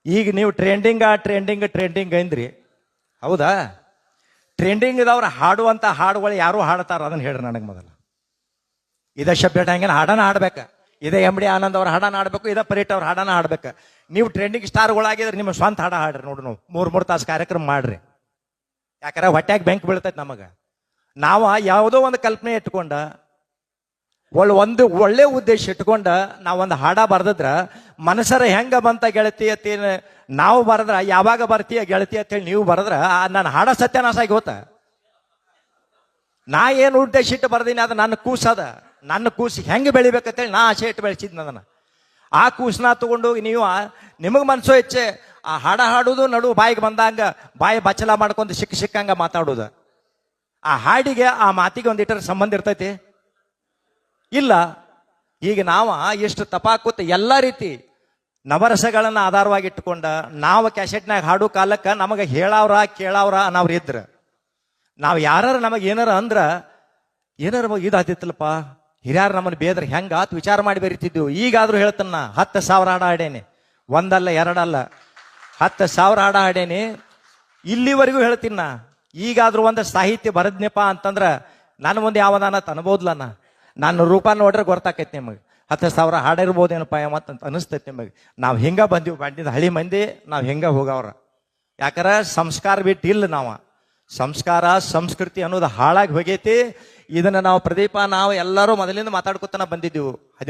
ಈಗ ನೀವು ಟ್ರೆಂಡಿಂಗ್ ಅಂದ್ರಿ, ಹೌದಾ? ಟ್ರೆಂಡಿಂಗ್ ಇದವ್ರು ಹಾಡುವಂತ ಹಾಡುಗಳು ಯಾರು ಹಾಡ್ತಾರ ಅದನ್ನ ಹೇಳ್ರಿ ನನಗೆ ಮೊದಲು. ಇದೇ ಶಬ್ದ ಹಂಗೇನು ಹಾಡನ ಹಾಡ್ಬೇಕ, ಇದೇ MD ಆನಂದ್ ಅವ್ರ ಹಾಡನ ಹಾಡ್ಬೇಕು, ಇದೇ ಪರೀಟ್ ಅವ್ರ ಹಾಡನ ಹಾಡ್ಬೇಕು. ನೀವು ಟ್ರೆಂಡಿಂಗ್ ಸ್ಟಾರ್ಗಳಾಗಿದ್ರೆ ನಿಮ್ಮ ಸ್ವಂತ ಹಾಡ ಹಾಡ್ರಿ ನೋಡ್ರಿ. ನಾವು 3 ತಾಸು ಕಾರ್ಯಕ್ರಮ ಮಾಡ್ರಿ. ಯಾಕಂದ್ರೆ ಹೊಟ್ಯಾಗ ಬೆಂಕಿ ಬೀಳ್ತೈತಿ ನಮಗ. ನಾವು ಯಾವುದೋ ಒಂದು ಕಲ್ಪನೆ ಇಟ್ಕೊಂಡ ಒಂದು ಒಳ್ಳೆ ಉದ್ದೇಶ ಇಟ್ಕೊಂಡ ನಾವೊಂದು ಹಾಡ ಬರ್ದಿದ್ರ ಮನಸ್ಸರ ಹೆಂಗ ಬಂತ ಗೆಳತಿ ಅತಿ ನಾವು ಬರದ್ರ ಯಾವಾಗ ಬರ್ತೀಯ ಗೆಳತಿ ಅಂತೇಳಿ ನೀವು ಬರದ್ರ ನನ್ನ ಹಾಡ ಸತ್ಯನಾಶ ಆಗಿ ಹೋತ. ನಾ ಏನು ಉದ್ದೇಶ ಇಟ್ಟು ಬರ್ದೀನಿ ಅದು ನನ್ನ ಕೂಸದ, ನನ್ನ ಕೂಸು ಹೆಂಗೆ ಬೆಳಿಬೇಕಂತೇಳಿ ನಾ ಆಸೆ ಇಟ್ಟು ಬೆಳೆಸಿದ್ನ ಅದನ್ನ. ಆ ಕೂಸನ್ನ ತಗೊಂಡು ನೀವು ನಿಮಗೆ ಮನಸ್ಸೋ ಇಚ್ಛೆ ಆ ಹಾಡ ಹಾಡುದು ನಡು ಬಾಯಿಗೆ ಬಂದಂಗ ಬಾಯಿ ಬಚ್ಚಲ ಮಾಡ್ಕೊಂಡು ಸಿಕ್ಕಂಗ ಮಾತಾಡುದು. ಆ ಹಾಡಿಗೆ ಆ ಮಾತಿಗೆ ಒಂದಿಟ್ಟರ ಸಂಬಂಧ ಇರ್ತೈತಿ ಇಲ್ಲ. ಈಗ ನಾವು ಎಷ್ಟು ತಪಾಕುತ್ತ ಎಲ್ಲ ರೀತಿ ನವರಸಗಳನ್ನ ಆಧಾರವಾಗಿ ಇಟ್ಟುಕೊಂಡ ನಾವು ಕ್ಯಾಸೆಟ್ನಾಗ ಹಾಡು ಕಾಲಕ್ಕ ನಮಗೆ ಹೇಳವ್ರ ಕೇಳವ್ರ ಅನ್ನವ್ರು ಇದ್ರ ನಾವು ಯಾರು ನಮಗೆ ಏನಾರ ಅಂದ್ರ ಏನಾರ ಇದಾತಿತ್ತಲ್ಲಪ್ಪ ಹಿರಿಯಾರು ನಮ್ಮನ್ನು ಬೇದ್ರ ಹೆಂಗಾತ್ ವಿಚಾರ ಮಾಡಿ ಬರೀತಿದ್ವು. ಈಗಾದ್ರೂ ಹೇಳ್ತಾನ 10,000 ಹಾಡ ಹಾಡೇನಿ, ಒಂದಲ್ಲ ಎರಡಲ್ಲ 10,000 ಹಾಡ ಹಾಡೇನಿ. ಇಲ್ಲಿವರೆಗೂ ಹೇಳ್ತೀನಿ ನಾ. ಈಗಾದ್ರೂ ಒಂದು ಸಾಹಿತ್ಯ ಬರದ್ನಪ್ಪ ಅಂತಂದ್ರ ನನ್ನ ಮುಂದೆ ಯಾವದಾನ ಅನ್ಬೋದ್ಲನ ನನ್ನ ರೂಪ ನೋಡ್ರೆ ಗೊತ್ತಾಕೈತಿ ನಿಮಗೆ. 10,000 ಹಾಡಿರ್ಬೋದೇನಪ್ಪ ಅಂತ ಅನಿಸ್ತೈತಿ ನಿಮಗೆ. ನಾವು ಹಿಂಗ ಬಂದೀವಿ ಬಂದಿದ್ದು ಹಳಿ ಮಂದಿ, ನಾವು ಹಿಂಗ ಹೋಗವ್ರ. ಯಾಕಂದ್ರ ಸಂಸ್ಕಾರ ಬಿಟ್ಟು ಇಲ್ಲ ನಾವು. ಸಂಸ್ಕಾರ ಸಂಸ್ಕೃತಿ ಅನ್ನೋದು ಹಾಳಾಗಿ ಹೋಗೈತಿ. ಇದನ್ನ ನಾವು ಪ್ರದೀಪ ನಾವು ಎಲ್ಲರೂ ಮೊದಲಿಂದ ಮಾತಾಡ್ಕೊತಾನ ಬಂದಿದ್ದೀವಿ.